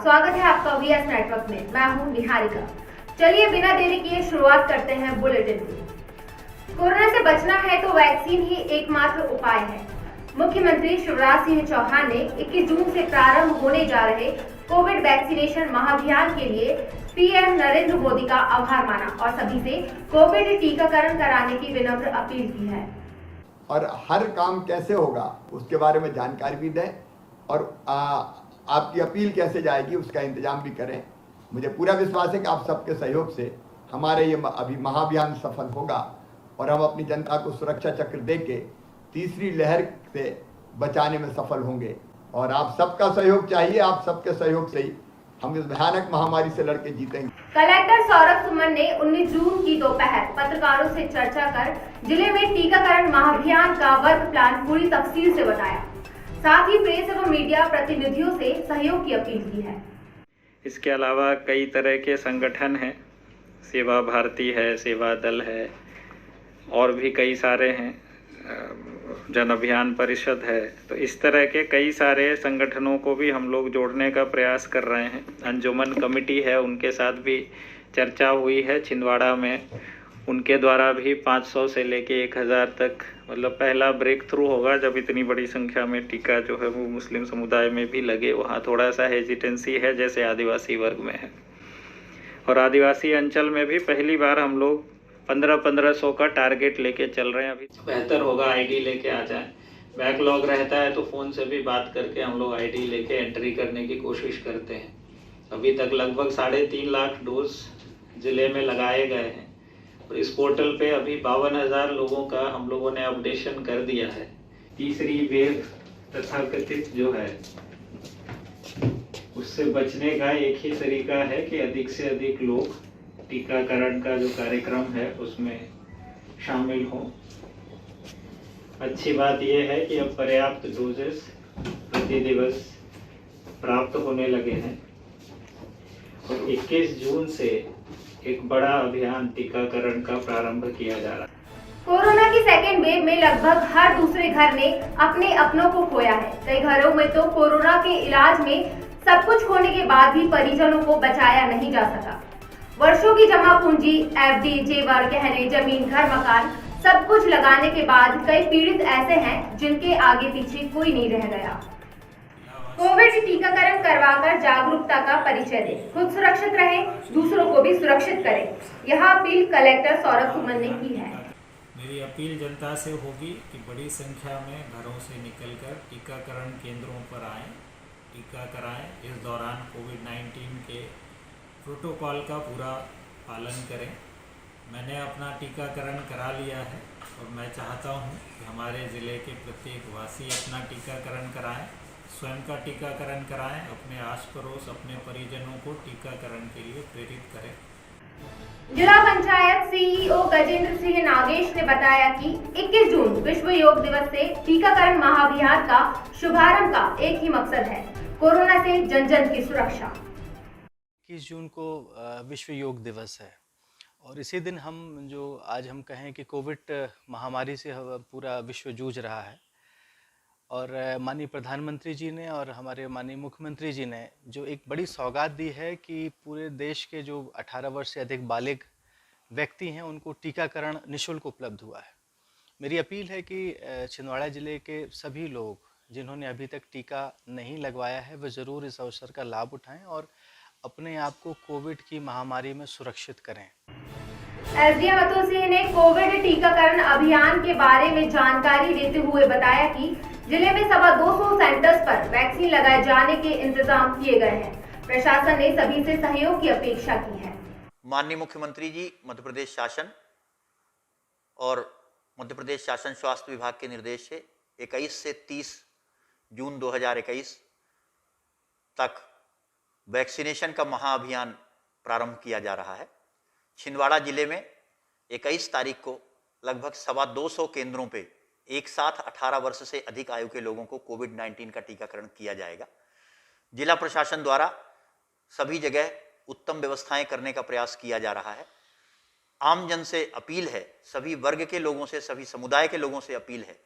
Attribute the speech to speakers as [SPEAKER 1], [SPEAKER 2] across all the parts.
[SPEAKER 1] स्वागत है आपका वीएस नेटवर्क में। मैं हूं निहारिका। चलिए बिना देरी किए शुरुआत करते हैं बुलेटिन की। कोरोना से बचना है तो वैक्सीन ही एकमात्र उपाय है। मुख्यमंत्री शिवराज सिंह चौहान ने 21 जून से प्रारंभ होने जा रहे कोविड वैक्सीनेशन महाअभियान के लिए पीएम नरेंद्र मोदी का आभार माना और सभी से कोविड टीकाकरण कराने की विनम्र अपील की है।
[SPEAKER 2] और हर काम कैसे होगा उसके बारे में जानकारी भी दें और आपकी अपील कैसे जाएगी उसका इंतजाम भी करें। मुझे पूरा विश्वास है कि आप सबके सहयोग से हमारे ये अभी महाअभियान सफल होगा और हम अपनी जनता को सुरक्षा चक्र देके तीसरी लहर से बचाने में सफल होंगे। और आप सबका सहयोग चाहिए, आप सबके सहयोग से ही हम इस भयानक महामारी से लड़के जीतेंगे।
[SPEAKER 1] कलेक्टर सौरभ सुमन ने 19 जून की दोपहर पत्रकारों से चर्चा कर जिले में टीकाकरण महाअभियान का वर्क प्लान पूरी तफसील से बताया। साथ ही प्रेस एवं मीडिया प्रतिनिधियों से सहयोग की अपील की है।
[SPEAKER 3] इसके अलावा कई तरह के संगठन हैं, सेवा भारती है, सेवा दल है और भी कई सारे हैं, जन अभियान परिषद है। तो इस तरह के कई सारे संगठनों को भी हम लोग जोड़ने का प्रयास कर रहे हैं। अंजुमन कमेटी है, उनके साथ भी चर्चा हुई है छिंदवाड़ा में। उनके द्वारा भी 500 से लेके 1000 तक मतलब पहला ब्रेक थ्रू होगा जब इतनी बड़ी संख्या में टीका जो है वो मुस्लिम समुदाय में भी लगे। वहाँ थोड़ा सा हेजिटेंसी है जैसे आदिवासी वर्ग में है। और आदिवासी अंचल में भी पहली बार हम लोग 1500 का टारगेट लेके चल रहे हैं। अभी बेहतर होगा आईडी लेके आ जाए। बैकलॉग रहता है तो फ़ोन से भी बात करके हम लोग आईडी लेके एंट्री करने की कोशिश करते हैं। अभी तक लगभग 3.5 लाख डोज ज़िले में लगाए गए हैं और इस पोर्टल पे अभी 52,000 लोगों का हम लोगों ने अपडेशन कर दिया है। तीसरी वेव तथाकथित जो है उससे बचने का एक ही तरीका है कि अधिक से अधिक लोग टीकाकरण का जो कार्यक्रम है उसमें शामिल हों। अच्छी बात यह है कि अब पर्याप्त डोजेस प्रति दिवस प्राप्त होने लगे हैं और 21 जून से एक बड़ा अभियान टीकाकरण का प्रारंभ किया जा रहा है।
[SPEAKER 1] कोरोना की सेकेंड वेव में लगभग हर दूसरे घर ने अपने अपनों को खोया है। कई घरों में तो कोरोना के इलाज में सब कुछ खोने के बाद भी परिजनों को बचाया नहीं जा सका। वर्षों की जमा पूंजी, एफडी, जेवर, गहने, जमीन, घर, मकान सब कुछ लगाने के बाद कई पीड़ित ऐसे हैं जिनके आगे पीछे कोई नहीं रह गया। कोविड टीकाकरण करवाकर जागरूकता का परिचय दें, खुद सुरक्षित रहें, दूसरों को भी सुरक्षित करें। यह अपील कलेक्टर सौरभ सुमन ने की है।
[SPEAKER 4] मेरी अपील जनता से होगी कि बड़ी संख्या में घरों से निकलकर टीकाकरण केंद्रों पर आएं, टीका कराएं। इस दौरान कोविड-19 के प्रोटोकॉल का पूरा पालन करें। मैंने अपना टीकाकरण करा लिया है और मैं चाहता हूं कि हमारे ज़िले के प्रत्येक वासी अपना टीकाकरण कराएं, स्वयं का टीकाकरण कराएं, अपने आस पड़ोस अपने परिजनों को टीकाकरण के लिए प्रेरित करें।
[SPEAKER 1] जिला पंचायत सीईओ गजेंद्र सिंह नागेश ने बताया कि 21 जून विश्व योग दिवस से टीकाकरण महाअभियान का शुभारंभ का एक ही मकसद है, कोरोना से जन जन की सुरक्षा।
[SPEAKER 5] 21 जून को विश्व योग दिवस है और इसी दिन आज हम कहें कि कोविड महामारी से पूरा विश्व जूझ रहा है और माननीय प्रधानमंत्री जी ने और हमारे माननीय मुख्यमंत्री जी ने जो एक बड़ी सौगात दी है कि पूरे देश के जो 18 वर्ष से अधिक बालिग व्यक्ति हैं उनको टीकाकरण निःशुल्क उपलब्ध हुआ है। मेरी अपील है कि छिंदवाड़ा ज़िले के सभी लोग जिन्होंने अभी तक टीका नहीं लगवाया है वह ज़रूर इस अवसर का लाभ उठाएं और अपने आप को कोविड की महामारी में सुरक्षित करें।
[SPEAKER 1] एसडीएम अतुल सिंह ने कोविड टीकाकरण अभियान के बारे में जानकारी देते हुए बताया कि जिले में 250 सेंटर्स पर वैक्सीन लगाए जाने के इंतजाम किए गए हैं। प्रशासन ने सभी से सहयोग की अपेक्षा की है।
[SPEAKER 6] माननीय मुख्यमंत्री जी, मध्य प्रदेश शासन और मध्य प्रदेश शासन स्वास्थ्य विभाग के निर्देश से 21 से 30 जून 2021 तक वैक्सीनेशन का महाअभियान प्रारंभ किया जा रहा है। छिंदवाड़ा जिले में 21 तारीख को लगभग 225 केंद्रों पे एक साथ 18 वर्ष से अधिक आयु के लोगों को कोविड-19 का टीकाकरण किया जाएगा। जिला प्रशासन द्वारा सभी जगह उत्तम व्यवस्थाएं करने का प्रयास किया जा रहा है। आम जन से अपील है, सभी वर्ग के लोगों से, सभी समुदाय के लोगों से अपील है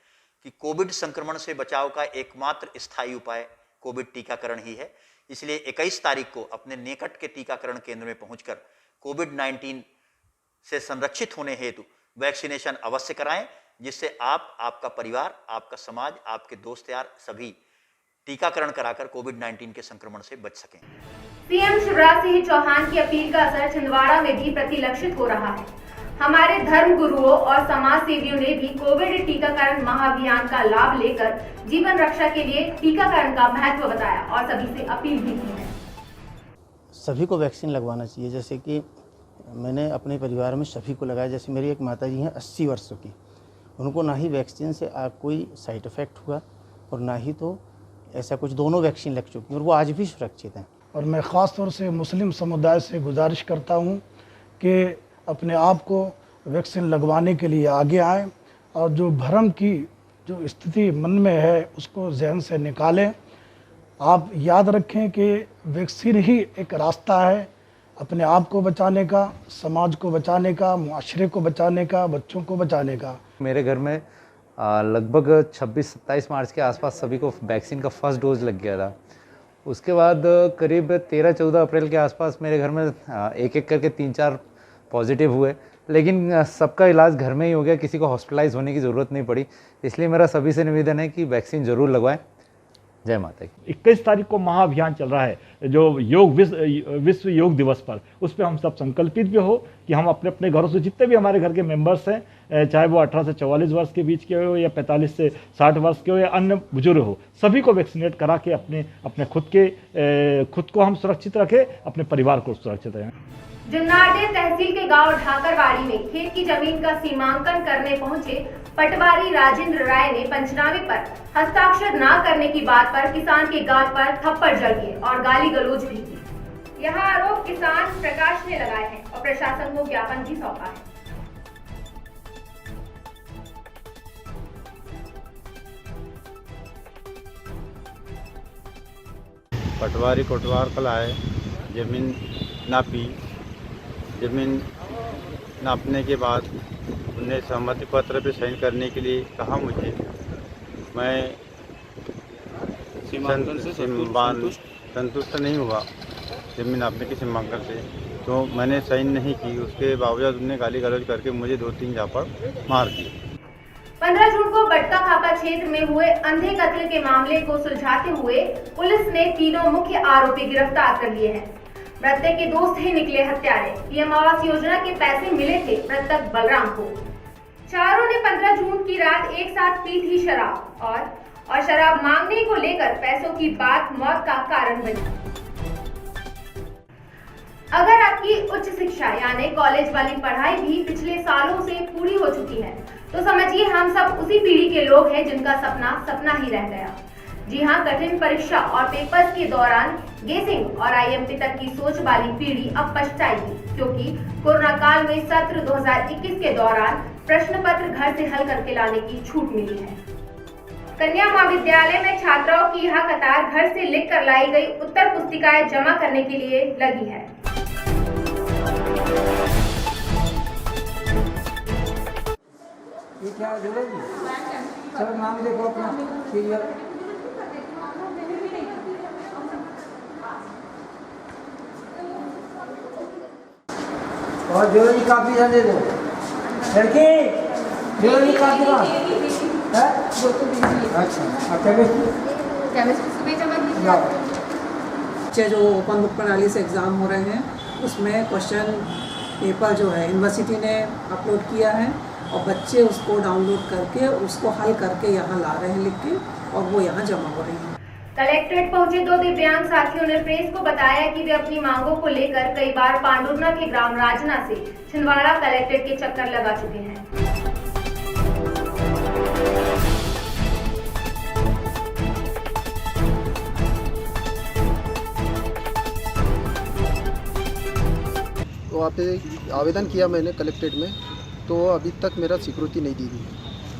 [SPEAKER 6] कि कोविड संक्रमण से बचाव का एकमात्र स्थायी उपाय कोविड टीकाकरण ही है। इसलिए 21 तारीख को अपने निकट के टीकाकरण केंद्र में पहुंचकर कोविड-19 से संरक्षित होने हेतु वैक्सीनेशन अवश्य कराएं, जिससे आप, आपका परिवार, आपका समाज, आपके दोस्त यार सभी टीकाकरण कराकर कोविड-19 के संक्रमण से बच सकें।
[SPEAKER 1] सीएम शिवराज सिंह चौहान की अपील का असर छिंदवाड़ा में भी प्रतिलक्षित हो रहा है। हमारे धर्म गुरुओं और समाज सेवियों ने भी कोविड टीकाकरण महाअभियान का लाभ लेकर जीवन रक्षा के लिए टीकाकरण का महत्व बताया और सभी से अपील भी की है।
[SPEAKER 7] सभी को वैक्सीन लगवाना चाहिए। जैसे कि मैंने अपने परिवार में सभी को लगाया। जैसे मेरी एक माताजी हैं 80 वर्षों की, उनको ना ही वैक्सीन से कोई साइड इफ़ेक्ट हुआ और ना ही तो ऐसा कुछ, दोनों वैक्सीन लग चुकी हैं और वो आज भी सुरक्षित हैं।
[SPEAKER 8] और मैं ख़ास तौर से मुस्लिम समुदाय से गुजारिश करता हूं कि अपने आप को वैक्सीन लगवाने के लिए आगे आएं और जो भ्रम की जो स्थिति मन में है उसको जहन से निकालें। आप याद रखें कि वैक्सीन ही एक रास्ता है अपने आप को बचाने का, समाज को बचाने का, मुआशरे को बचाने का, बच्चों को बचाने का।
[SPEAKER 9] मेरे घर में लगभग 26-27 मार्च के आसपास सभी को वैक्सीन का फर्स्ट डोज लग गया था। उसके बाद करीब 13-14 अप्रैल के आसपास मेरे घर में एक एक करके 3-4 पॉजिटिव हुए, लेकिन सबका इलाज घर में ही हो गया, किसी को हॉस्पिटलाइज होने की ज़रूरत नहीं पड़ी। इसलिए मेरा सभी से निवेदन है कि वैक्सीन ज़रूर लगवाएं। जय माता की।
[SPEAKER 10] 21 तारीख को महाअभियान चल रहा है जो विश्व योग दिवस पर, उस पर हम सब संकल्पित भी हो कि हम अपने अपने घरों से जितने भी हमारे घर के मेंबर्स हैं, चाहे वो 18 से 44 वर्ष के बीच के हो या 45 से 60 वर्ष के हो या अन्य बुजुर्ग हो, सभी को वैक्सीनेट करा के अपने खुद को हम सुरक्षित रखें, अपने परिवार को सुरक्षित रखें।
[SPEAKER 1] जुन्नारदेव तहसील के गांव ढाकरवाड़ी में खेत की जमीन का सीमांकन करने पहुंचे पटवारी राजेंद्र राय ने पंचनामे पर हस्ताक्षर न करने की बात पर किसान के गाल पर थप्पड़ जड़ दिए और गाली गलौज भी की। यह आरोप किसान प्रकाश ने लगाए हैं और प्रशासन को ज्ञापन भी सौंपा है।
[SPEAKER 11] पटवारी कोटवार कल आए, जमीन नापी। जमीन नापने के बाद उन्हें सहमति पत्र पे साइन करने के लिए कहा मुझे। मैं संतुष्ट नहीं हुआ जमीन नापने के सीमांकन से, तो मैंने साइन नहीं की। उसके बावजूद उन्हें गाली गलौज करके मुझे 2-3 झापड़ मार दिए।
[SPEAKER 1] 15 जून को बटका खापा क्षेत्र में हुए अंधे कत्ल के मामले को सुलझाते हुए पुलिस ने तीनों मुख्य आरोपी गिरफ्तार कर लिए हैं। मृतक के दोस्त ही निकले हत्यारे। पीएम आवास योजना के पैसे मिले थे मृतक बलराम को। चारों ने 15 जून की रात एक साथ पी थी शराब और शराब मांगने को लेकर पैसों की बात मौत का कारण बनी। अगर आपकी उच्च शिक्षा यानी कॉलेज वाली पढ़ाई भी पिछले सालों से पूरी हो चुकी है, तो समझिए हम सब उसी पीढ़ी के लोग हैं जिनका सपना ही रह गया। जी हाँ, कठिन परीक्षा और पेपर्स के दौरान गेसिंग और आईएमपी तक की सोच वाली पीढ़ी अब पछताएगी, क्योंकि कोरोना काल में सत्र 2021 के दौरान प्रश्न पत्र घर से हल करके लाने की छूट मिली है। कन्या महाविद्यालय में छात्राओं की यह कतार घर से लिख कर लाई गई उत्तर पुस्तिकाएं जमा करने के लिए लगी है।
[SPEAKER 12] ये क्या जरूरी? चलो नाम देखो अपना सीरियल। और ज्वेलरी कापी दे दो लड़की, ज्वेलरी कापी का है। अच्छा, केमिस्ट्री
[SPEAKER 13] सुबह जमा कीजिए। जो ओपन बुक प्रणाली से एग्ज़ाम हो रहे हैं उसमें क्वेश्चन पेपर जो है यूनिवर्सिटी ने अपलोड किया है और बच्चे उसको डाउनलोड करके उसको हल करके यहाँ ला रहे हैं लिख के, और वो यहाँ जमा हो रही है।
[SPEAKER 1] कलेक्ट्रेट पहुंचे 2 दिव्यांग साथियों ने प्रेस को बताया कि वे अपनी मांगों को लेकर कई बार पांडुरना के ग्राम राजना से छिंदवाड़ा कलेक्ट्रेट के चक्कर लगा चुके हैं।
[SPEAKER 14] तो वहाँ पे आवेदन किया मैंने कलेक्ट्रेट में, तो अभी तक मेरा स्वीकृति नहीं दी गई।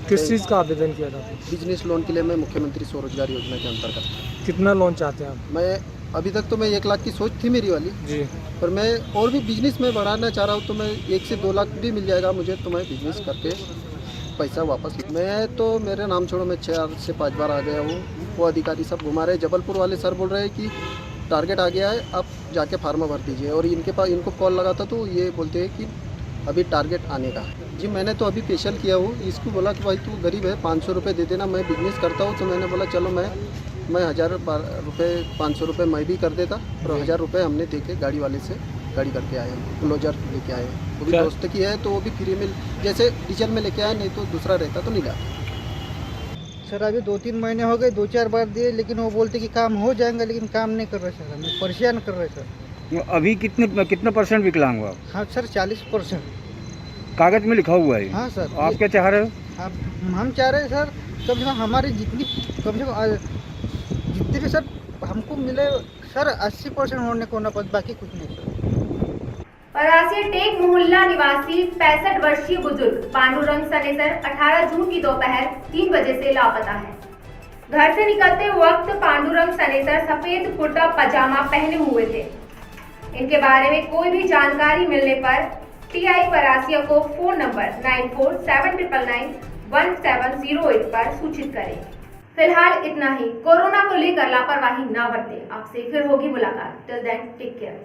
[SPEAKER 12] किस चीज़ का आवेदन किया था?
[SPEAKER 14] बिजनेस लोन के लिए मैं मुख्यमंत्री स्वरोजगार योजना के अंतर्गत।
[SPEAKER 12] कितना लोन चाहते हैं आप?
[SPEAKER 14] मैं अभी तक तो मैं 1 लाख की सोच थी मेरी वाली
[SPEAKER 12] जी,
[SPEAKER 14] पर मैं और भी बिजनेस में बढ़ाना चाह रहा हूँ, तो मैं 1 से 2 लाख भी मिल जाएगा मुझे, तो मैं बिजनेस करके पैसा वापस। मैं तो मेरे नाम छोड़ो मैं 4 से 5 बार आ गया हूँ। वो अधिकारी सब घुमा रहे। जबलपुर वाले सर बोल रहे हैं कि टारगेट आ गया है, आप जाके फार्मा भर दीजिए। और इनको कॉल लगा था तो ये बोलते हैं कि अभी टारगेट आने का है। जी मैंने तो अभी फेशियल किया हूँ। इसको बोला कि भाई तू गरीब है, 500 रुपये दे देना, मैं बिजनेस करता हूँ। तो मैंने बोला चलो मैं 1000 रुपये 500 रुपये मैं भी कर देता, और 1000 रुपये हमने दे के गाड़ी वाले से गाड़ी करके आए, क्लोजर लेके आए। वो भी दोस्त की है तो वो भी फ्री में, जैसे डीजल में लेके आए, नहीं तो दूसरा रहता तो नहीं लाता।
[SPEAKER 15] सर अभी 2-3 महीने हो गए, 2-4 बार दिए, लेकिन वो बोलते कि काम हो जाएगा, लेकिन काम नहीं कर रहे सर, हमें परेशान कर रहे सर।
[SPEAKER 16] अभी कितना परसेंट विकलांग हुआ?
[SPEAKER 15] हाँ सर 40%।
[SPEAKER 16] कागज में लिखा हुआ है।
[SPEAKER 15] हाँ सर।
[SPEAKER 16] आप क्या चाह रहे हो?
[SPEAKER 15] हम चाह रहे हैं सर कम से कम हमारी जितनी कम से कम जितने भी सर हमको मिले सर 80% होने को ना पड़े, बाकी कुछ नहीं सर।
[SPEAKER 1] परासिया टेक मोहल्ला निवासी 65 वर्षीय बुजुर्ग पांडुरंग सनेसर 18 जून की दोपहर 3 बजे से लापता है। घर से निकलते वक्त पांडुरंग सनेसर सफेद कुर्ता पजामा पहने हुए थे। इनके बारे में कोई भी जानकारी मिलने पर टीआई परासिया को फोन नंबर 9479991708 पर सूचित करें। फिलहाल इतना ही। कोरोना को लेकर लापरवाही ना बरतें। आपसे फिर होगी मुलाकात। Till then take care.